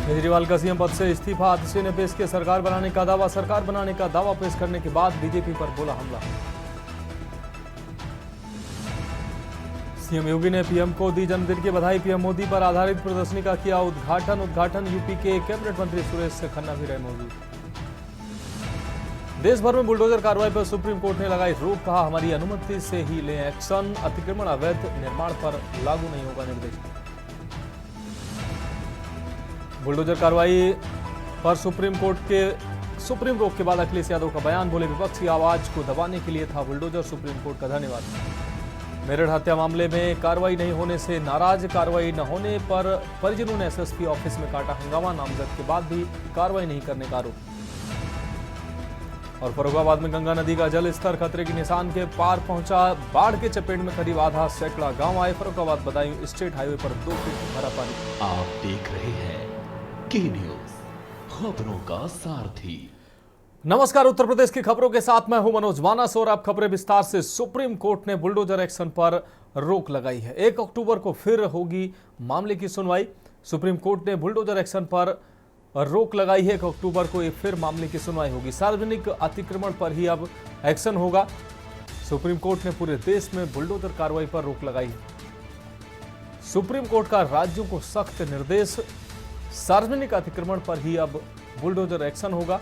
केजरीवाल का सीएम पद से इस्तीफा, आतिशी ने पेश किया सरकार बनाने का दावा। सरकार बनाने का दावा पेश करने के बाद बीजेपी पर बोला हमला। सीएम योगी ने पीएम को दी जन्मदिन की बधाई। पीएम मोदी पर आधारित प्रदर्शनी का किया उद्घाटन। यूपी के कैबिनेट मंत्री सुरेश खन्ना भी रहे मौजूद। देश भर में बुलडोजर कार्रवाई पर सुप्रीम कोर्ट ने लगाई रोक, कहा हमारी अनुमति से ही लें एक्शन। अतिक्रमण अवैध निर्माण पर लागू नहीं होगा निर्देश। बुलडोजर कार्रवाई पर सुप्रीम रोक के बाद अखिलेश यादव का बयान, बोले विपक्ष की आवाज को दबाने के लिए था बुलडोजर, सुप्रीम कोर्ट का धन्यवाद। मेरठ हत्या मामले में कार्रवाई नहीं होने से नाराज, कार्रवाई न होने पर परिजनों ने एसएसपी ऑफिस में काटा हंगामा, नामजद के बाद भी कार्रवाई नहीं करने का आरोप। और फर्रुखाबाद में गंगा नदी का जल स्तर खतरे के निशान के पार पहुंचा, बाढ़ के चपेट में करीब आधा सैकड़ा गांव आए। फर्रुखाबाद बदायूं स्टेट हाईवे पर 2 फीट भरा पानी। आप देख रहे हैं के न्यूज, खबरों का सारथी। नमस्कार, उत्तर प्रदेश की खबरों के साथ मैं हूं मनोज मानस और अब खबरें विस्तार से। सुप्रीम कोर्ट ने बुलडोजर एक्शन पर रोक लगाई है। 1 अक्टूबर को फिर होगी मामले की सुनवाई। सुप्रीम कोर्ट ने बुलडोजर एक्शन पर रोक लगाई है। 1 अक्टूबर को फिर मामले की सुनवाई होगी। सार्वजनिक अतिक्रमण पर ही अब एक्शन होगा। सुप्रीम कोर्ट ने पूरे देश में बुलडोजर कार्रवाई पर रोक लगाई है। सुप्रीम कोर्ट का राज्यों को सख्त निर्देश, सार्वजनिक अतिक्रमण पर ही अब बुलडोजर एक्शन होगा।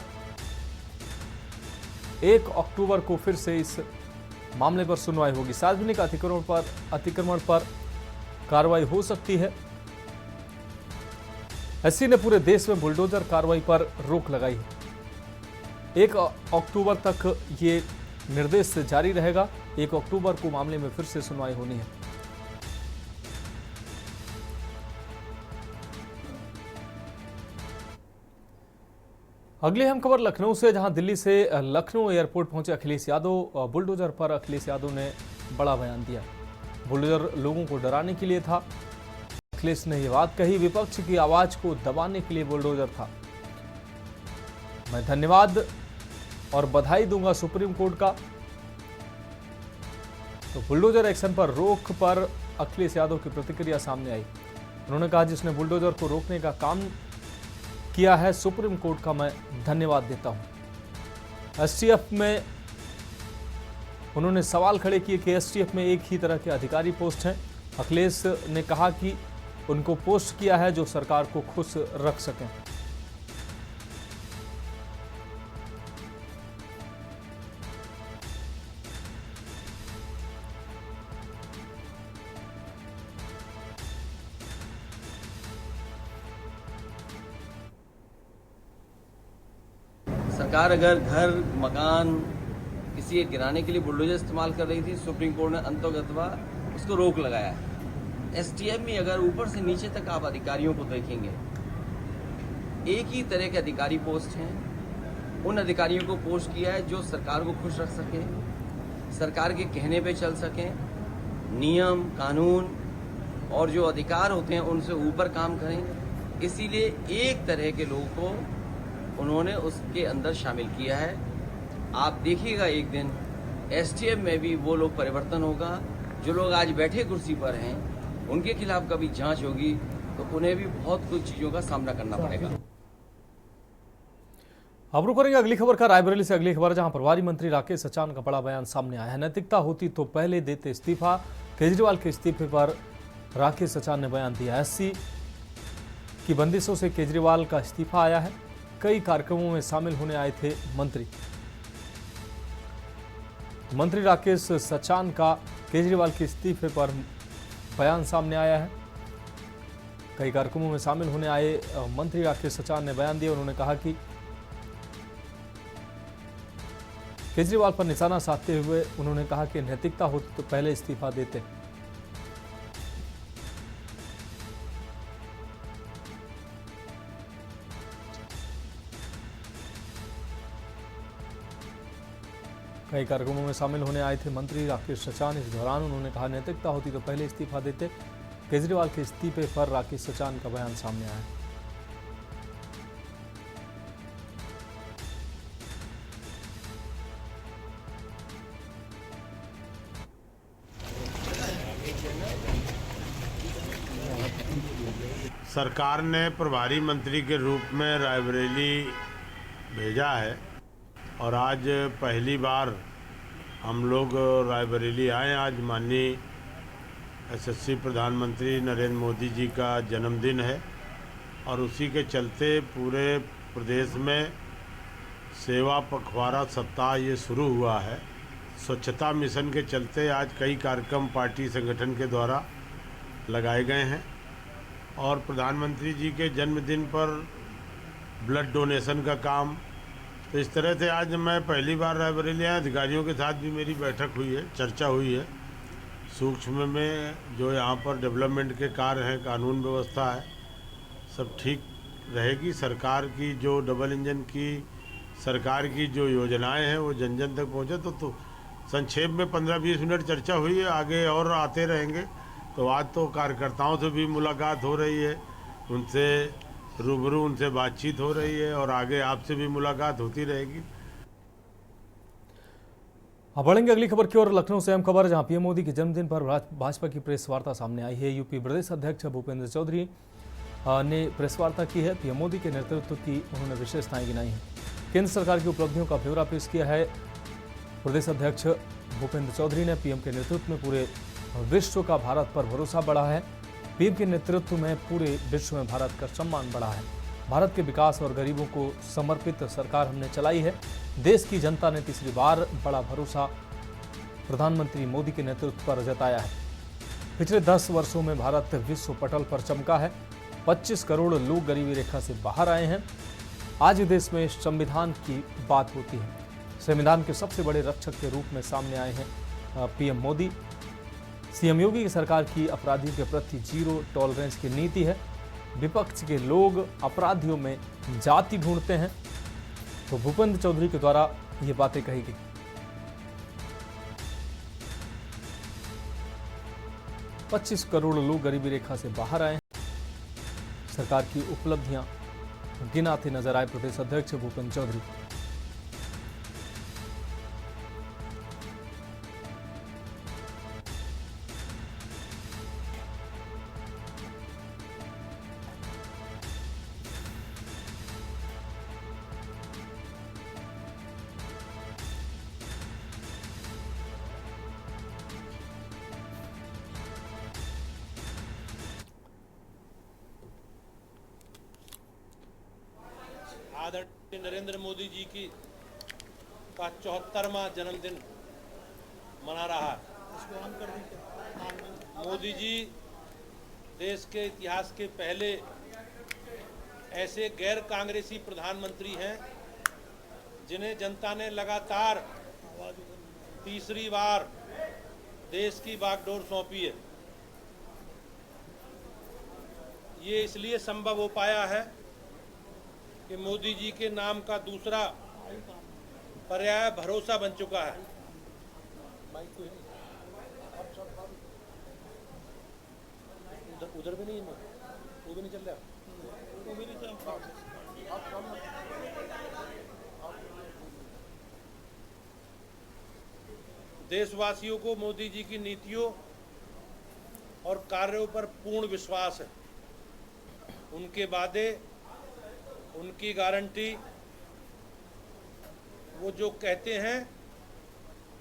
1 अक्टूबर को फिर से इस मामले पर सुनवाई होगी। सार्वजनिक अतिक्रमण पर कार्रवाई हो सकती है। एससी ने पूरे देश में बुलडोजर कार्रवाई पर रोक लगाई है। 1 अक्टूबर तक ये निर्देश जारी रहेगा। 1 अक्टूबर को मामले में फिर से सुनवाई होनी है। अगली अहम खबर लखनऊ से, जहां दिल्ली से लखनऊ एयरपोर्ट पहुंचे अखिलेश यादव। बुलडोजर पर अखिलेश यादव ने बड़ा बयान दिया। बुलडोजर लोगों को डराने के लिए था। अखिलेश ने यह बात कही, विपक्ष की आवाज को दबाने के लिए बुलडोजर था। मैं धन्यवाद और बधाई दूंगा सुप्रीम कोर्ट का। तो बुलडोजर एक्शन पर रोक पर अखिलेश यादव की प्रतिक्रिया सामने आई। उन्होंने कहा, जिसने बुलडोजर को रोकने का काम किया है, सुप्रीम कोर्ट का मैं धन्यवाद देता हूं। एसटीएफ में उन्होंने सवाल खड़े किए कि एसटीएफ में एक ही तरह के अधिकारी पोस्ट हैं। अखिलेश ने कहा कि उनको पोस्ट किया है जो सरकार को खुश रख सकें। सरकार अगर घर मकान किसी एक गिराने के लिए बुलडोजर इस्तेमाल कर रही थी, सुप्रीम कोर्ट ने अंतोगत्वा उसको रोक लगाया है। एसटीएफ में अगर ऊपर से नीचे तक आप अधिकारियों को देखेंगे, एक ही तरह के अधिकारी पोस्ट हैं। उन अधिकारियों को पोस्ट किया है जो सरकार को खुश रख सकें, सरकार के कहने पे चल सकें, नियम कानून और जो अधिकार होते हैं उनसे ऊपर काम करें। इसीलिए एक तरह के लोगों को उन्होंने उसके अंदर शामिल किया है। आप देखिएगा एक दिन एसटीएफ में भी वो लोग परिवर्तन होगा। जो लोग आज बैठे कुर्सी पर हैं, उनके खिलाफ कभी जांच होगी तो उन्हें भी बहुत कुछ चीजों का सामना करना पड़ेगा। अब रुक करेंगे अगली खबर का। रायबरेली से अगली खबर, जहां प्रभारी मंत्री राकेश सचान का बड़ा बयान सामने आया है। नैतिकता होती तो पहले देते इस्तीफा। केजरीवाल के इस्तीफे पर राकेश सचान ने बयान दिया। एससी की बंदिशों से केजरीवाल का इस्तीफा आया है। कई कार्यक्रमों में शामिल होने आए थे मंत्री राकेश सचान का केजरीवाल के इस्तीफे पर बयान सामने आया है। कई कार्यक्रमों में शामिल होने आए मंत्री राकेश सचान ने बयान दिया। उन्होंने कहा कि केजरीवाल पर निशाना साधते हुए उन्होंने कहा कि नैतिकता होती तो पहले इस्तीफा देते। कई कार्यक्रमों में शामिल होने आए थे मंत्री राकेश सचान। इस दौरान उन्होंने कहा, नैतिकता होती तो पहले इस्तीफा देते। केजरीवाल के इस्तीफे पर राकेश सचान का बयान सामने आया। सरकार ने प्रभारी मंत्री के रूप में रायबरेली भेजा है और आज पहली बार हम लोग रायबरेली आए। आज माननीय यशस्वी प्रधानमंत्री नरेंद्र मोदी जी का जन्मदिन है और उसी के चलते पूरे प्रदेश में सेवा पखवाड़ा सप्ताह ये शुरू हुआ है। स्वच्छता मिशन के चलते आज कई कार्यक्रम पार्टी संगठन के द्वारा लगाए गए हैं और प्रधानमंत्री जी के जन्मदिन पर ब्लड डोनेशन का काम। तो इस तरह से आज मैं पहली बार रायबरेली आया। अधिकारियों के साथ भी मेरी बैठक हुई है, चर्चा हुई है। सूक्ष्म में जो यहाँ पर डेवलपमेंट के कार्य हैं, कानून व्यवस्था है, सब ठीक रहेगी। सरकार की जो डबल इंजन की सरकार की जो योजनाएं हैं वो जन जन तक पहुँचे। तो संक्षेप में 15-20 मिनट चर्चा हुई है, आगे और आते रहेंगे। तो आज तो कार्यकर्ताओं से भी मुलाकात हो रही है, उनसे रूबरू उनसे बातचीत हो रही है और आगे आपसे भी मुलाकात होती रहेगी। अब बढ़ेंगे अगली खबर की ओर। लखनऊ से अहम खबर, जहां पीएम मोदी के जन्मदिन पर भाजपा की प्रेस वार्ता सामने आई है। यूपी प्रदेश अध्यक्ष भूपेंद्र चौधरी ने प्रेस वार्ता की है। पीएम मोदी के नेतृत्व की उन्होंने विशेषताएं गिनाई हैं। केंद्र सरकार की उपलब्धियों का ब्यौरा पेश किया है। प्रदेश अध्यक्ष भूपेंद्र चौधरी ने पीएम के नेतृत्व में पूरे विश्व का भारत पर भरोसा बढ़ा है। पीएम के नेतृत्व में पूरे विश्व में भारत का सम्मान बढ़ा है। भारत के विकास और गरीबों को समर्पित सरकार हमने चलाई है। देश की जनता ने तीसरी बार बड़ा भरोसा प्रधानमंत्री मोदी के नेतृत्व पर जताया है। पिछले 10 वर्षों में भारत विश्व पटल पर चमका है। 25 करोड़ लोग गरीबी रेखा से बाहर आए हैं। आज देश में संविधान की बात होती है। संविधान के सबसे बड़े रक्षक के रूप में सामने आए हैं पीएम मोदी। सीएम योगी की सरकार की अपराधियों के प्रति जीरो टॉलरेंस की नीति है। विपक्ष के लोग अपराधियों में जाति ढूंढते हैं। तो भूपेंद्र चौधरी के द्वारा ये बातें कही गई। पच्चीस करोड़ लोग गरीबी रेखा से बाहर आए हैं। सरकार की उपलब्धियां गिनाते नजर आए प्रदेश अध्यक्ष भूपेंद्र चौधरी। आदरणीय नरेंद्र मोदी जी की का 74वां जन्मदिन मना रहा है। मोदी जी देश के इतिहास के पहले ऐसे गैर कांग्रेसी प्रधानमंत्री हैं जिन्हें जनता ने लगातार तीसरी बार देश की बागडोर सौंपी है। ये इसलिए संभव हो पाया है कि मोदी जी के नाम का दूसरा पर्याय भरोसा बन चुका है। उधर भी नहीं, वो भी नहीं चल रहा। देशवासियों को मोदी जी की नीतियों और कार्यों पर पूर्ण विश्वास है। उनके वादे, उनकी गारंटी, वो जो कहते हैं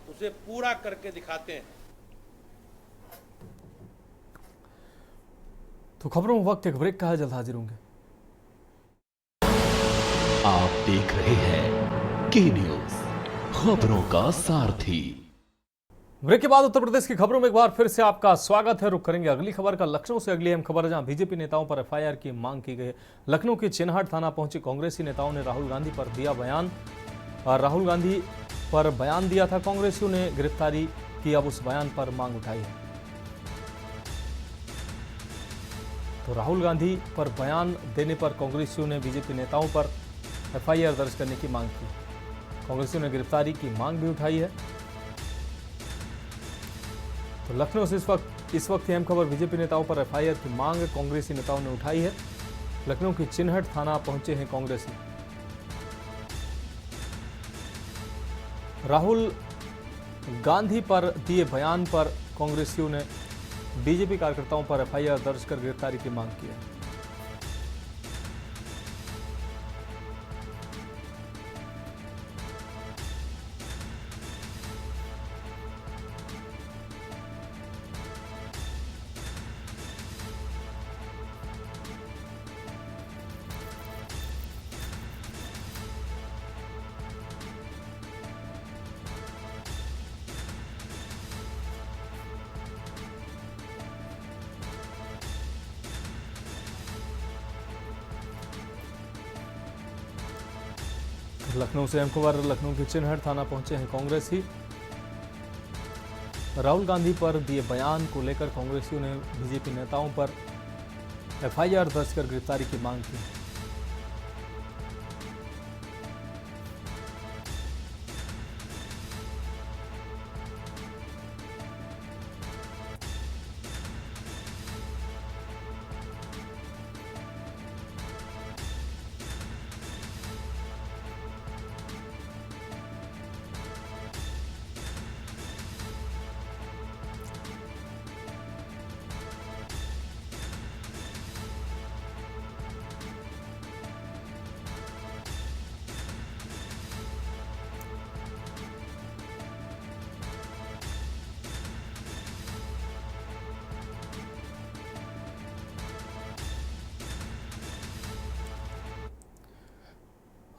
उसे पूरा करके दिखाते हैं। तो खबरों में वक्त एक ब्रेक का है, जल्द हाजिर होंगे। आप देख रहे हैं के न्यूज, खबरों का सारथी। ब्रेक के बाद उत्तर प्रदेश की खबरों में एक बार फिर से आपका स्वागत है। रुक करेंगे अगली खबर का। लखनऊ से अगली अहम खबर है, जहां बीजेपी नेताओं पर एफआईआर की मांग की गई है। लखनऊ के चिन्हाट थाना पहुंचे कांग्रेसी नेताओं ने राहुल गांधी पर दिया बयान। राहुल गांधी पर बयान दिया था कांग्रेसियों ने, गिरफ्तारी की। अब उस बयान पर मांग उठाई है। तो राहुल गांधी पर बयान देने पर कांग्रेसियों ने बीजेपी नेताओं पर एफआईआर दर्ज करने की मांग की। कांग्रेसियों ने गिरफ्तारी की मांग भी उठाई है। तो लखनऊ से इस वक्त अहम खबर, बीजेपी नेताओं पर एफआईआर की मांग कांग्रेसी नेताओं ने उठाई है। लखनऊ की चिन्हट थाना पहुंचे हैं कांग्रेसी। राहुल गांधी पर दिए बयान पर कांग्रेसियों ने बीजेपी कार्यकर्ताओं पर एफआईआर दर्ज कर गिरफ्तारी की मांग की है। लखनऊ से अहम खबर, लखनऊ के चिन्हट थाना पहुंचे हैं कांग्रेसी। राहुल गांधी पर दिए बयान को लेकर कांग्रेसियों ने बीजेपी नेताओं पर एफआईआर दर्ज कर गिरफ्तारी की मांग की।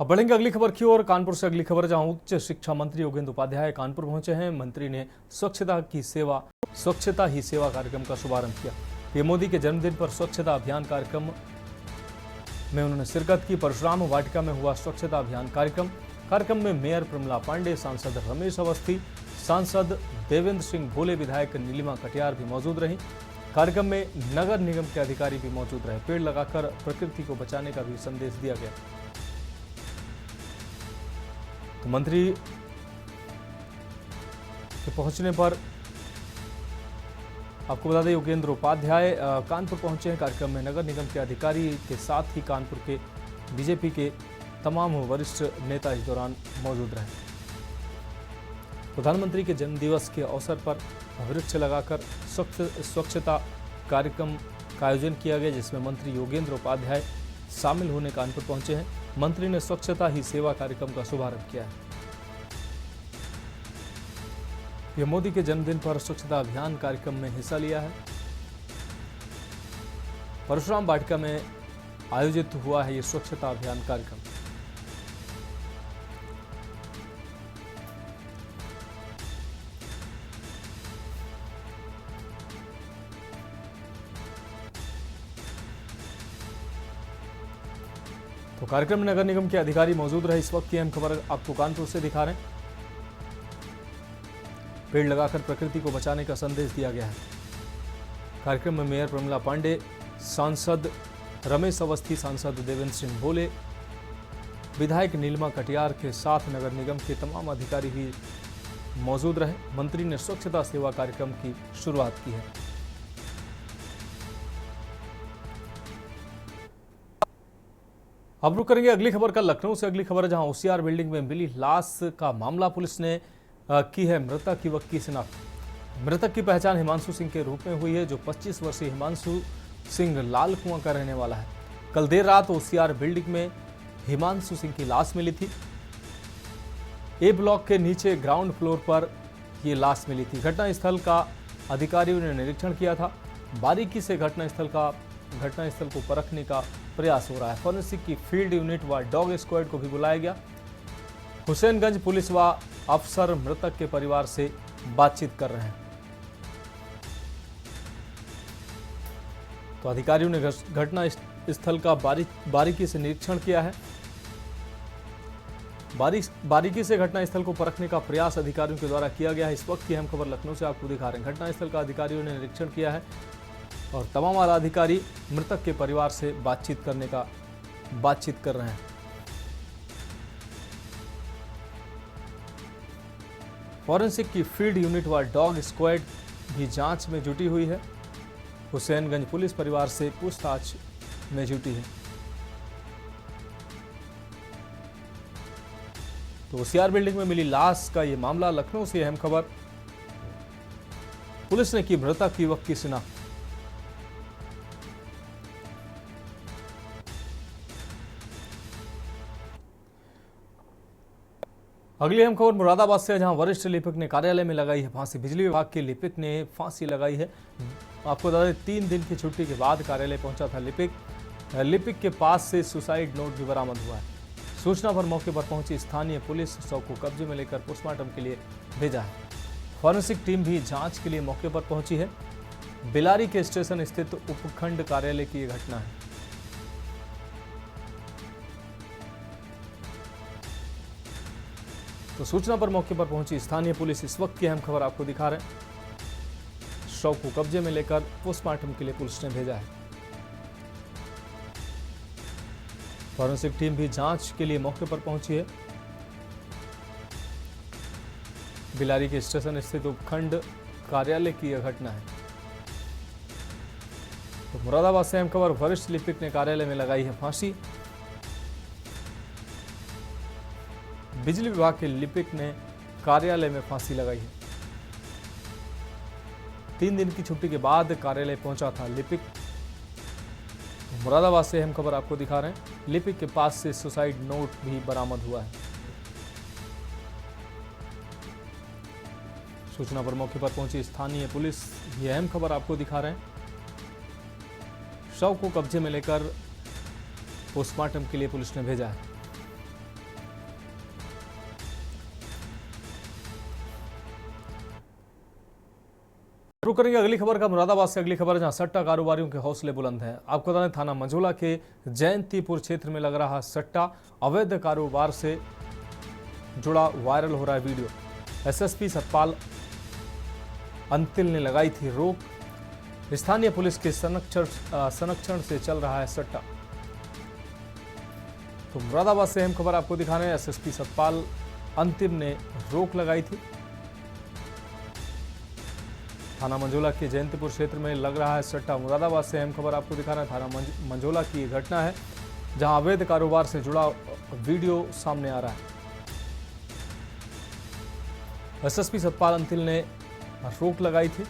अब बढ़ेंगे अगली खबर की ओर। कानपुर से अगली खबर, जहां उच्च शिक्षा मंत्री योगेंद्र उपाध्याय कानपुर पहुंचे हैं। मंत्री ने स्वच्छता ही सेवा कार्यक्रम का शुभारंभ किया। पीएम मोदी के जन्मदिन पर स्वच्छता अभियान कार्यक्रम में उन्होंने शिरकत की। परशुराम वाटिका में हुआ स्वच्छता अभियान कार्यक्रम में मेयर प्रमिला पांडे, सांसद रमेश अवस्थी, सांसद देवेंद्र सिंह भोले, विधायक नीलिमा कटियार भी मौजूद रहीं। कार्यक्रम में नगर निगम के अधिकारी भी मौजूद रहे। पेड़ लगाकर प्रकृति को बचाने का भी संदेश दिया गया। तो मंत्री के पहुंचने पर आपको बता दें, योगेंद्र उपाध्याय कानपुर पहुंचे हैं। कार्यक्रम में नगर निगम के अधिकारी के साथ ही कानपुर के बीजेपी के तमाम वरिष्ठ नेता इस दौरान मौजूद रहे। प्रधानमंत्री के जन्मदिवस के अवसर पर वृक्ष लगाकर स्वच्छता कार्यक्रम का आयोजन किया गया, जिसमें मंत्री योगेंद्र उपाध्याय शामिल होने कानपुर पहुंचे हैं। मंत्री ने स्वच्छता ही सेवा कार्यक्रम का शुभारंभ किया है। पीएम मोदी के जन्मदिन पर स्वच्छता अभियान कार्यक्रम में हिस्सा लिया है। परशुराम वाटिका में आयोजित हुआ है ये स्वच्छता अभियान कार्यक्रम। तो कार्यक्रम में नगर निगम के अधिकारी मौजूद रहे। इस वक्त की अहम खबर आपको कानपुर से दिखा रहे हैं। पेड़ लगाकर प्रकृति को बचाने का संदेश दिया गया है। कार्यक्रम में मेयर प्रमिला पांडे, सांसद रमेश अवस्थी, सांसद देवेंद्र सिंह भोले, विधायक नीलिमा कटियार के साथ नगर निगम के तमाम अधिकारी भी मौजूद रहे। मंत्री ने स्वच्छता सेवा कार्यक्रम की शुरुआत की है। अब रुक करेंगे अगली खबर का। लखनऊ से अगली खबर, जहां ओसीआर बिल्डिंग में मिली लाश का मामला, पुलिस ने की है मृतक युवक की शिनाख्त। मृतक की पहचान हिमांशु सिंह के रूप में हुई है, जो 25 वर्षीय हिमांशु सिंह लाल कुआं का रहने वाला है। कल देर रात ओसीआर बिल्डिंग में हिमांशु सिंह की लाश मिली थी। ए ब्लॉक के नीचे ग्राउंड फ्लोर पर यह लाश मिली थी। घटनास्थल का अधिकारियों ने निरीक्षण किया था। बारीकी से घटनास्थल को परखने का प्रयास हो रहा है। फॉरेंसिक की फील्ड यूनिट व डॉग स्क्वाड को भी बुलाया गया। हुसैनगंज पुलिस व अफसर मृतक के परिवार से बातचीत कर रहे हैं। तो अधिकारियों ने घटना स्थल का बारीकी से निरीक्षण किया है। बारीकी से घटनास्थल को परखने का प्रयास अधिकारियों के द्वारा किया गया है। इस वक्त की अहम खबर लखनऊ से आपको दिखा रहे हैं। घटनास्थल का अधिकारियों ने निरीक्षण किया है और तमाम आला अधिकारी मृतक के परिवार से बातचीत कर रहे हैं। फॉरेंसिक की फील्ड यूनिट व डॉग स्क्वाड भी जांच में जुटी हुई है। हुसैनगंज पुलिस परिवार से पूछताछ में जुटी है। तो ओसीआर बिल्डिंग में मिली लाश का यह मामला। लखनऊ से अहम खबर, पुलिस ने की मृतक युवक की शिनाख्त। अगली अहम खबर मुरादाबाद से, जहां वरिष्ठ लिपिक ने कार्यालय में लगाई है फांसी। बिजली विभाग के लिपिक ने फांसी लगाई है। आपको बता दें, 3 दिन की छुट्टी के बाद कार्यालय पहुंचा था लिपिक के पास से सुसाइड नोट भी बरामद हुआ है। सूचना पर मौके पर पहुंची स्थानीय पुलिस शव को कब्जे में लेकर पोस्टमार्टम के लिए भेजा है। फॉरेंसिक टीम भी जांच के लिए मौके पर पहुंची है। बिलारी के स्टेशन स्थित उपखंड कार्यालय की यह घटना है। तो सूचना पर मौके पर पहुंची स्थानीय पुलिस इस वक्त की अहम खबर आपको दिखा रहे हैं। शव को कब्जे में लेकर पोस्टमार्टम के लिए पुलिस ने भेजा है। फॉरेंसिक टीम भी जांच के लिए मौके पर पहुंची है। बिलारी के स्टेशन स्थित उपखंड कार्यालय की यह घटना है। तो मुरादाबाद से अहम खबर, वरिष्ठ लिपिक ने कार्यालय में लगाई है फांसी। बिजली विभाग के लिपिक ने कार्यालय में फांसी लगाई है। 3 दिन की छुट्टी के बाद कार्यालय पहुंचा था लिपिक। मुरादाबाद से अहम खबर आपको दिखा रहे हैं। लिपिक के पास से सुसाइड नोट भी बरामद हुआ है। सूचना पर मौके पर पहुंची स्थानीय पुलिस ये अहम खबर आपको दिखा रहे हैं। शव को कब्जे में लेकर पोस्टमार्टम के लिए पुलिस ने भेजा है। शुरू करेंगे अगली खबर का मुरादाबाद से। अगली खबर जहां सट्टा कारोबारियों के हौसले बुलंद हैं। आपको बता दें थाना मंझोला के जयंतीपुर क्षेत्र में लग रहा सट्टा अवैध कारोबार से जुड़ा वायरल हो रहा है वीडियो। एसएसपी सतपाल अंतिल ने लगाई थी रोक। स्थानीय पुलिस के संरक्षण से चल रहा है सट्टा। तो मुरादाबाद से अहम खबर आपको दिखाने हैं। एसएसपी सतपाल अंतिम ने रोक लगाई थी। थाना मंझोला के जयंतीपुर क्षेत्र में लग रहा है सट्टा। मुरादाबाद से अहम खबर आपको दिखाना है। थाना मंझोला की घटना है जहां अवैध कारोबार से जुड़ा वीडियो सामने आ रहा है। एसएसपी सतपाल अंतिल ने रोक लगाई थी।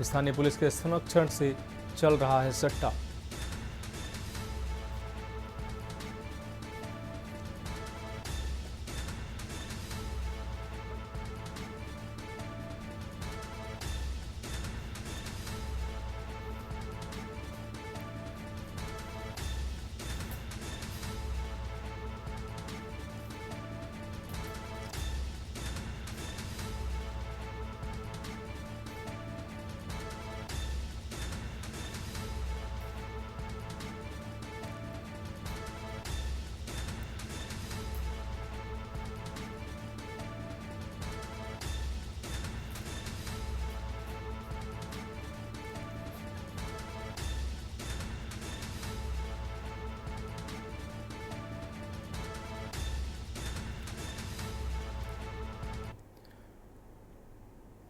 स्थानीय पुलिस के संरक्षण से चल रहा है सट्टा।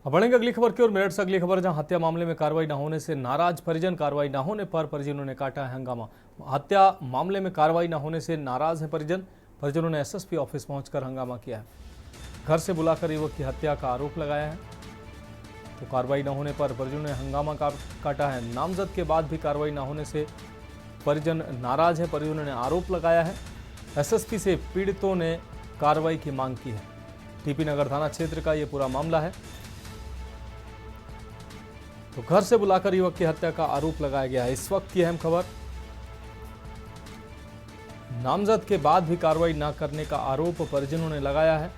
अब बढ़ेंगे अगली खबर की ओर। मेरठ से अगली खबर जहां हत्या मामले में कार्रवाई न होने से नाराज परिजन। कार्रवाई न होने पर परिजनों ने काटा है हंगामा। हत्या मामले में कार्रवाई न होने से नाराज है परिजन। परिजनों ने एसएसपी ऑफिस पहुंचकर हंगामा किया है। घर से बुलाकर युवक की हत्या का आरोप लगाया है। तो कार्रवाई न होने पर परिजनों ने हंगामा काटा है। नामजद के बाद भी कार्रवाई न होने से परिजन नाराज है। परिजनों ने आरोप लगाया है। एसएसपी से पीड़ितों ने कार्रवाई की मांग की है। टीपी नगर थाना क्षेत्र का यह पूरा मामला है। तो घर से बुलाकर युवक की हत्या का आरोप लगाया गया है। इस वक्त की अहम खबर, नामजद के बाद भी कार्रवाई न करने का आरोप परिजनों ने लगाया है।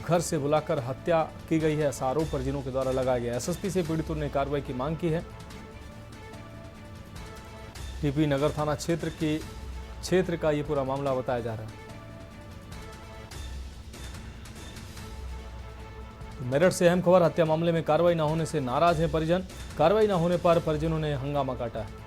घर से बुलाकर हत्या की गई है, ऐसा आरोप परिजनों के द्वारा लगाया गया। एसएसपी से पीड़ितों ने कार्रवाई की मांग की है। टीपी नगर थाना क्षेत्र का यह पूरा मामला बताया जा रहा है। मेरठ से अहम खबर, हत्या मामले में कार्रवाई न होने से नाराज हैं परिजन। कार्रवाई न होने पर परिजनों ने हंगामा काटा है।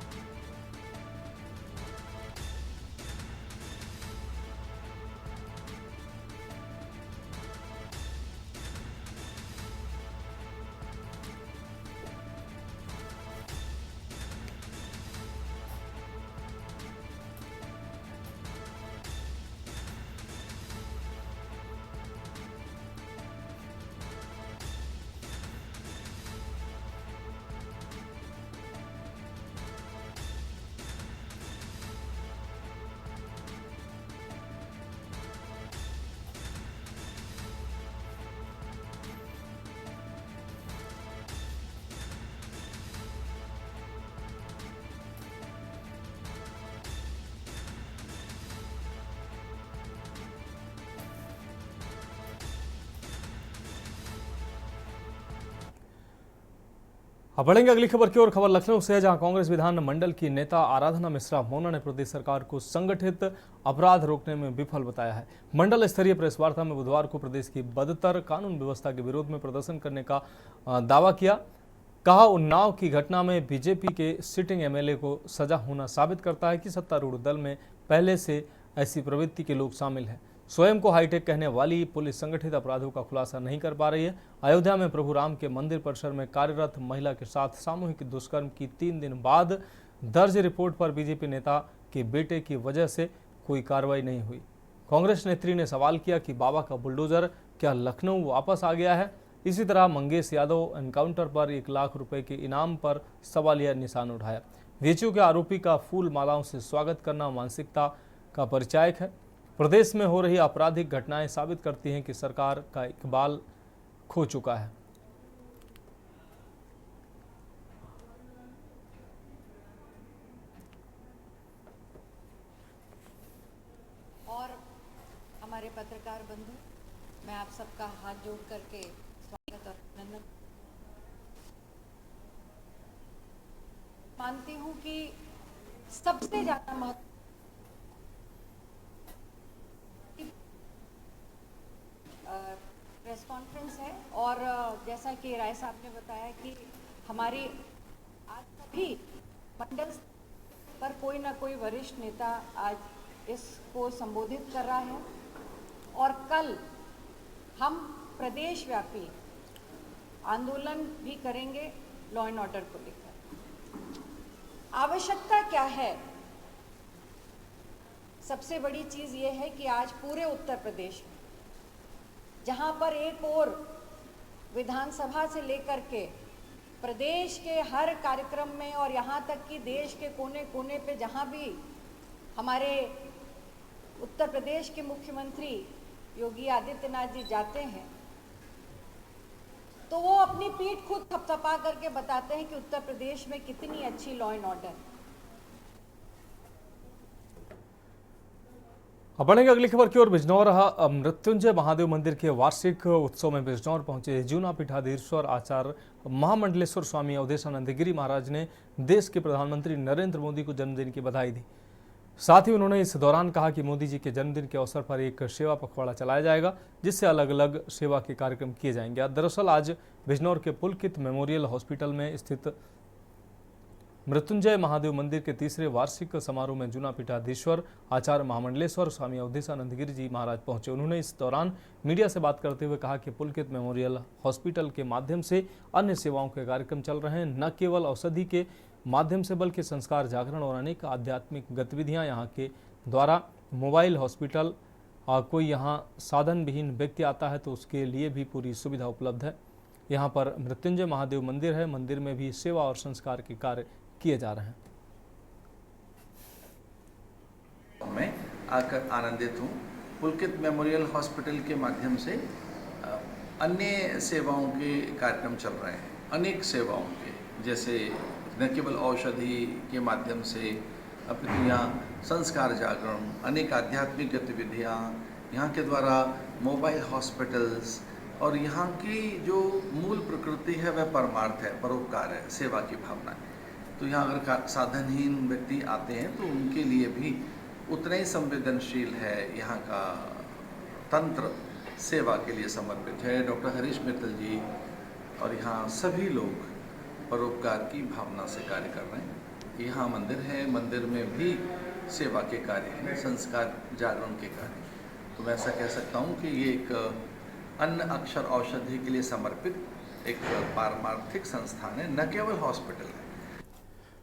अब बढ़ेंगे अगली खबर की ओर। खबर लखनऊ से है, जहां कांग्रेस विधान मंडल की नेता आराधना मिश्रा मोना ने प्रदेश सरकार को संगठित अपराध रोकने में विफल बताया है। मंडल स्तरीय प्रेस वार्ता में बुधवार को प्रदेश की बदतर कानून व्यवस्था के विरोध में प्रदर्शन करने का दावा किया। कहा, उन्नाव की घटना में बीजेपी के सिटिंग एमएलए को सजा होना साबित करता है कि सत्तारूढ़ दल में पहले से ऐसी प्रवृत्ति के लोग शामिल हैं। स्वयं को हाईटेक कहने वाली पुलिस संगठित अपराधों का खुलासा नहीं कर पा रही है। अयोध्या में प्रभु राम के मंदिर परिसर में कार्यरत महिला के साथ सामूहिक दुष्कर्म की 3 दिन बाद दर्ज रिपोर्ट पर बीजेपी नेता के बेटे की वजह से कोई कार्रवाई नहीं हुई। कांग्रेस नेत्री ने सवाल किया कि बाबा का बुलडोजर क्या लखनऊ वापस आ गया है। इसी तरह मंगेश यादव एनकाउंटर पर 1 लाख रुपए के इनाम पर सवालिया निशान उठाया। वीएचयू के आरोपी का फूल मालाओं से स्वागत करना मानसिकता का परिचायक है। प्रदेश में हो रही आपराधिक घटनाएं साबित करती हैं कि सरकार का इकबाल खो चुका है। और हमारे पत्रकार बंधु, मैं आप सबका हाथ जोड़ करके स्वागत और अभिनंदन मानती हूं कि सबसे ज्यादा महत्व प्रेस कॉन्फ्रेंस है। और जैसा कि राय साहब ने बताया कि हमारी आज सभी मंडल पर कोई ना कोई वरिष्ठ नेता आज इसको संबोधित कर रहा है और कल हम प्रदेश व्यापी आंदोलन भी करेंगे लॉ एंड ऑर्डर को लेकर। आवश्यकता क्या है? सबसे बड़ी चीज ये है कि आज पूरे उत्तर प्रदेश में, जहां पर एक और विधानसभा से लेकर के प्रदेश के हर कार्यक्रम में और यहाँ तक कि देश के कोने कोने पे जहाँ भी हमारे उत्तर प्रदेश के मुख्यमंत्री योगी आदित्यनाथ जी जाते हैं तो वो अपनी पीठ खुद थपथपा करके बताते हैं कि उत्तर प्रदेश में कितनी अच्छी लॉ एंड ऑर्डर। अब बढ़ेंगे अगली खबर की ओर। बिजनौर मृत्युंजय महादेव मंदिर के वार्षिक उत्सव में बिजनौर पहुंचे जूना पीठाधीश्वर आचार्य महामंडलेश्वर स्वामी अवधेशानंद गिरी महाराज ने देश के प्रधानमंत्री नरेंद्र मोदी को जन्मदिन की बधाई दी। साथ ही उन्होंने इस दौरान कहा कि मोदी जी के जन्मदिन के अवसर पर एक सेवा पखवाड़ा चलाया जाएगा, जिससे अलग अलग सेवा के कार्यक्रम किए जाएंगे। दरअसल आज बिजनौर के पुलकित मेमोरियल हॉस्पिटल में स्थित मृत्युंजय महादेव मंदिर के तीसरे वार्षिक समारोह में जूना पीठाधीश्वर आचार्य महामंडलेश्वर स्वामी अवधेशानंद गिरी जी महाराज पहुंचे। उन्होंने इस दौरान मीडिया से बात करते हुए कहा कि पुलकित मेमोरियल हॉस्पिटल के माध्यम से अन्य सेवाओं के कार्यक्रम चल रहे हैं, न केवल औषधि के माध्यम से बल्कि संस्कार, जागरण और अनेक आध्यात्मिक गतिविधियां यहाँ के द्वारा। मोबाइल हॉस्पिटल, कोई यहाँ साधन विहीन व्यक्ति आता है तो उसके लिए भी पूरी सुविधा उपलब्ध है। यहाँ पर मृत्युंजय महादेव मंदिर है, मंदिर में भी सेवा और संस्कार के कार्य किए जा रहे हैं। मैं आकर आनंदित हूँ। पुलकित मेमोरियल हॉस्पिटल के माध्यम से अन्य सेवाओं के कार्यक्रम चल रहे हैं, अनेक सेवाओं के, जैसे न केवल औषधि के माध्यम से अपितु यहाँ संस्कार, जागरण, अनेक आध्यात्मिक गतिविधियाँ, यहाँ के द्वारा मोबाइल हॉस्पिटल्स और यहाँ की जो मूल प्रकृति है वह परमार्थ है, परोपकार है, सेवा की भावना है। तो यहाँ अगर साधनहीन व्यक्ति आते हैं तो उनके लिए भी उतना ही संवेदनशील है। यहाँ का तंत्र सेवा के लिए समर्पित है। डॉक्टर हरीश मित्तल जी और यहाँ सभी लोग परोपकार की भावना से कार्य कर रहे हैं। यहाँ मंदिर है, मंदिर में भी सेवा के कार्य हैं, संस्कार, जागरण के कार्य। तो मैं ऐसा कह सकता हूँ कि ये एक अन्न अक्षर औषधि के लिए समर्पित एक पारमार्थिक संस्थान है, न केवल हॉस्पिटल है।